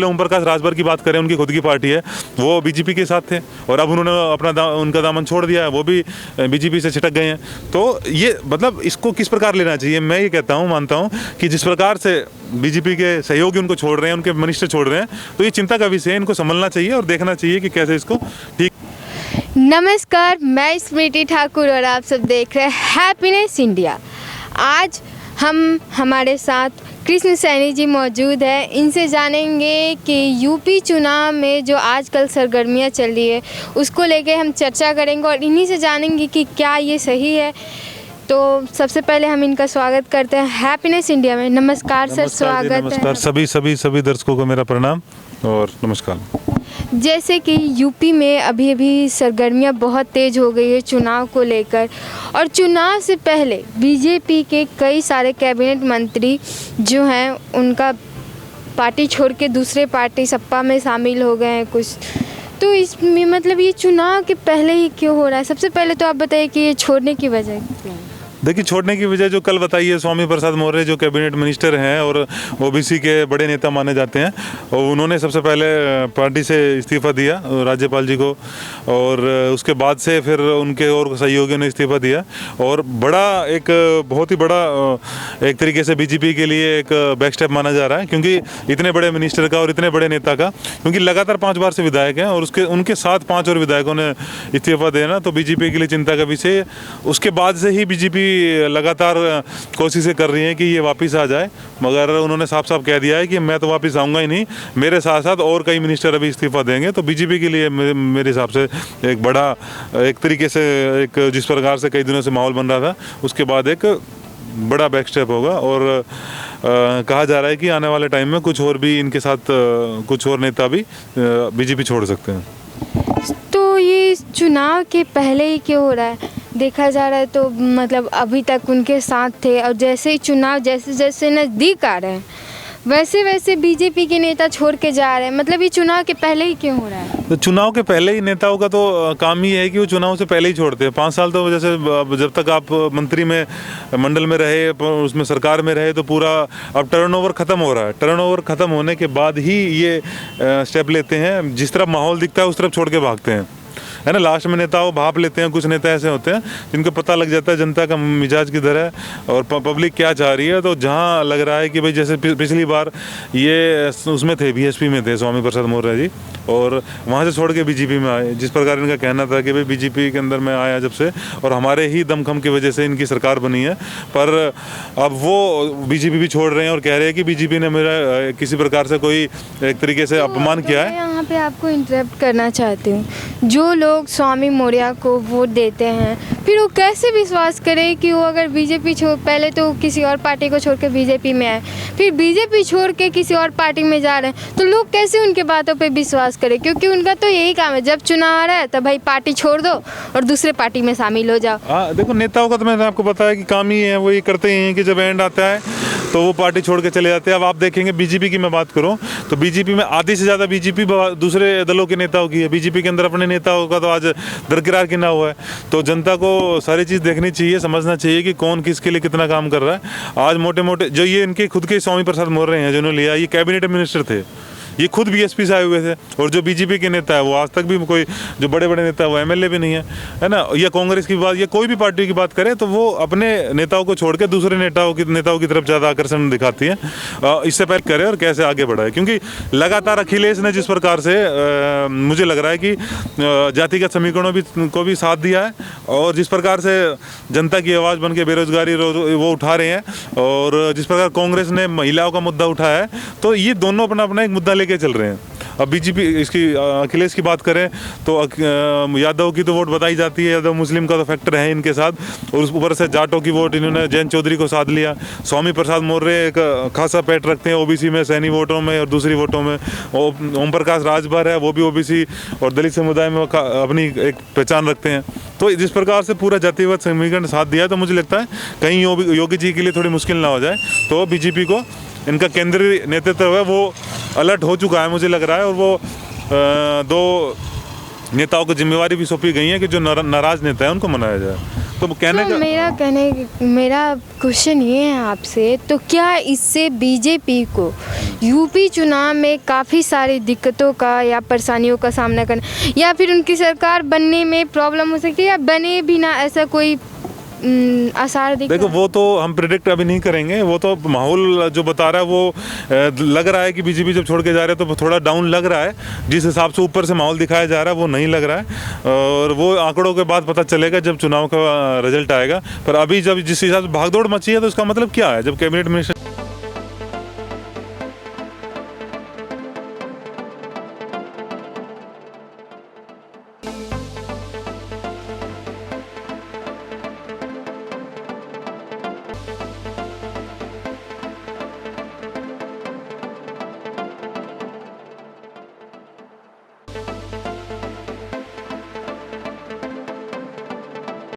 ओम प्रकाश राजभर की बात करें, उनकी खुद की पार्टी है, वो बीजेपी के साथ थे और अब उन्होंने उनका दामन छोड़ दिया है, वो भी बीजेपी से छिटक गए हैं। तो ये मतलब इसको किस प्रकार लेना चाहिए? मैं ये कहता हूँ, मानता हूँ कि जिस प्रकार से बीजेपी के सहयोगी उनको छोड़ रहे हैं, उनके मिनिस्टर छोड़ रहे हैं, तो ये चिंता का विषय है। इनको संभलना चाहिए और देखना चाहिए कि कैसे इसको ठीक। नमस्कार, मैं स्मृति ठाकुर और आप सब देख रहे हैं हैप्पीनेस इंडिया। आज हमारे साथ कृष्ण सैनी जी मौजूद है। इनसे जानेंगे कि यूपी चुनाव में जो आजकल सरगर्मियां चल रही है उसको लेके हम चर्चा करेंगे और इन्हीं से जानेंगे कि क्या ये सही है। तो सबसे पहले हम इनका स्वागत करते हैं हैप्पीनेस इंडिया में। नमस्कार सर, स्वागत है। नमस्कार, सभी दर्शकों को मेरा प्रणाम और नमस्कार। जैसे कि यूपी में अभी सरगर्मियां बहुत तेज़ हो गई है चुनाव को लेकर, और चुनाव से पहले बीजेपी के कई सारे कैबिनेट मंत्री जो हैं उनका पार्टी छोड़ के दूसरे पार्टी सपा में शामिल हो गए हैं कुछ। तो इसमें मतलब ये चुनाव के पहले ही क्यों हो रहा है? सबसे पहले तो आप बताइए कि ये छोड़ने की वजह क्या है? देखिए, छोड़ने की वजह जो कल बताई है, स्वामी प्रसाद मौर्य जो कैबिनेट मिनिस्टर हैं और ओबीसी के बड़े नेता माने जाते हैं, और उन्होंने सबसे पहले पार्टी से इस्तीफ़ा दिया राज्यपाल जी को, और उसके बाद से फिर उनके और सहयोगियों ने इस्तीफ़ा दिया। और बहुत ही बड़ा एक तरीके से बीजेपी के लिए एक बैक स्टेप माना जा रहा है, क्योंकि इतने बड़े मिनिस्टर का और इतने बड़े नेता का, क्योंकि लगातार 5 बार से विधायक हैं और उनके साथ 5 और विधायकों ने इस्तीफ़ा देना तो बीजेपी के लिए चिंता का विषय है। उसके बाद से ही बीजेपी लगातार कोशिशें कर रही हैं कि ये वापस आ जाए, मगर उन्होंने साफ साफ कह दिया है कि मैं तो वापस आऊँगा ही नहीं, मेरे साथ साथ और कई मिनिस्टर अभी इस्तीफ़ा देंगे। तो बीजेपी के लिए मेरे हिसाब से एक बड़ा, एक तरीके से एक जिस प्रकार से कई दिनों से माहौल बन रहा था, उसके बाद एक बड़ा बैक स्टेप होगा। और कहा जा रहा है कि आने वाले टाइम में कुछ और भी इनके साथ कुछ और नेता भी बीजेपी छोड़ सकते हैं। तो ये चुनाव के पहले ही क्यों हो रहा है? देखा जा रहा है तो मतलब अभी तक उनके साथ थे, और जैसे ही चुनाव जैसे नज़दीक आ रहे हैं वैसे वैसे बीजेपी के नेता छोड़ के जा रहे हैं। मतलब ये चुनाव के पहले ही क्यों हो रहा है? तो चुनाव के पहले ही नेताओं का तो काम ही है कि वो चुनाव से पहले ही छोड़ते हैं। 5 साल तो जैसे जब तक आप मंत्री में मंडल में रहे, उसमें सरकार में रहे, तो पूरा अब टर्नओवर ख़त्म हो रहा है। टर्नओवर ख़त्म होने के बाद ही ये स्टेप लेते हैं। जिस तरफ माहौल दिखता है उस तरफ छोड़ के भागते हैं, है ना। लास्ट में नेताओं भाप लेते हैं। कुछ नेता ऐसे होते हैं जिनको पता लग जाता है जनता का मिजाज किधर है और पब्लिक क्या चाह रही है। तो जहां लग रहा है कि भाई, जैसे पिछली बार ये उसमें थे, बीएसपी में थे स्वामी प्रसाद मौर्य जी, और वहां से छोड़ के बीजेपी में आए। जिस प्रकार इनका कहना था कि भाई बीजेपी के अंदर मैं आया जब से, और हमारे ही दमखम की वजह से इनकी सरकार बनी है, पर अब वो बीजेपी भी छोड़ रहे हैं और कह रहे हैं कि बीजेपी ने मेरा किसी प्रकार से कोई एक तरीके से अपमान किया है। यहाँ पे आपको इंटरप्ट करना चाहती हूँ। जो लोग स्वामी मौर्य को वोट देते हैं, फिर वो कैसे विश्वास करे कि वो अगर बीजेपी पहले तो किसी और पार्टी को छोड़ के बीजेपी में आए, फिर बीजेपी छोड़ के किसी और पार्टी में जा रहे हैं, तो लोग कैसे उनके बातों पे विश्वास करें? क्योंकि उनका तो यही काम है, जब चुनाव आ रहा है तब भाई पार्टी छोड़ दो और दूसरे पार्टी में शामिल हो जाओ। हाँ, देखो, नेताओं का तो मैंने आपको बताया कि काम ही है, वो ये करते ही हैं कि जब एंड आता है तो वो पार्टी छोड़ के चले जाते हैं। अब आप देखेंगे बीजेपी की मैं बात करूं तो बीजेपी में आधी से ज़्यादा बीजेपी दूसरे दलों के नेताओं की है। बीजेपी के अंदर अपने नेताओं का तो आज दरकिरार किया हुआ है। तो जनता को सारी चीज़ देखनी चाहिए, समझना चाहिए कि कौन किसके लिए कितना काम कर रहा है। आज मोटे मोटे जो ये इनके खुद के स्वामी प्रसाद मौर्य हैं जिन्होंने लिया, ये कैबिनेट मिनिस्टर थे, ये खुद बीएसपी से आए हुए थे। और जो बीजेपी के नेता है वो आज तक भी कोई, जो बड़े बड़े नेता है वो एमएलए भी नहीं है ना। या कांग्रेस की बात या कोई भी पार्टी की बात करें तो वो अपने नेताओं को छोड़ के दूसरे नेताओं की तरफ ज़्यादा आकर्षण दिखाती है। इससे पहले करे और कैसे आगे बढ़ाए, क्योंकि लगातार अखिलेश ने जिस प्रकार से मुझे लग रहा है कि जातिगत समीकरणों को भी साथ दिया है, और जिस प्रकार से जनता की आवाज़ बन के बेरोजगारी वो उठा रहे हैं, और जिस प्रकार कांग्रेस ने महिलाओं का मुद्दा उठाया है, तो ये दोनों अपना अपना एक मुद्दा के चल रहे हैं। अब बीजेपी इसकी अखिलेश की बात करें तो यादव की तो वोट बताई जाती है, यादव मुस्लिम का तो फैक्टर है इनके साथ, और उस ऊपर से जाटों की वोट इन्होंने जयंत चौधरी को साथ लिया। स्वामी प्रसाद मौर्य एक खासा पैठ रखते हैं ओबीसी में, सैनी वोटों में और दूसरी वोटों में। ओम प्रकाश राजभर है, वो भी ओबीसी और दलित समुदाय में अपनी एक पहचान रखते हैं। तो जिस प्रकार से पूरा जातिवाद समीकरण साथ दिया है, तो मुझे लगता है कहीं योगी जी के लिए थोड़ी मुश्किल ना हो जाए। तो बीजेपी को इनका केंद्रीय नेतृत्व है वो अलर्ट हो चुका है मुझे लग रहा है, और वो 2 नेताओं को जिम्मेवारी भी सौंपी गई है कि जो नाराज नेता है उनको मनाया जाए। तो कहने तो का मेरा क्वेश्चन ये है आपसे, तो क्या इससे बीजेपी को यूपी चुनाव में काफ़ी सारी दिक्कतों का या परेशानियों का सामना करना, या फिर उनकी सरकार बनने में प्रॉब्लम हो सकती है, या बने भी ना, ऐसा कोई आसार दिख देखो रहा है? वो तो हम प्रिडिक्ट अभी नहीं करेंगे, वो तो माहौल जो बता रहा है वो लग रहा है कि बीजेपी जब छोड़ के जा रहे हैं तो थोड़ा डाउन लग रहा है। जिस हिसाब से ऊपर से माहौल दिखाया जा रहा है वो नहीं लग रहा है, और वो आंकड़ों के बाद पता चलेगा जब चुनाव का रिजल्ट आएगा। पर अभी जब जिस हिसाब से भागदौड़ मची है तो उसका मतलब क्या है, जब कैबिनेट मिनिस्टर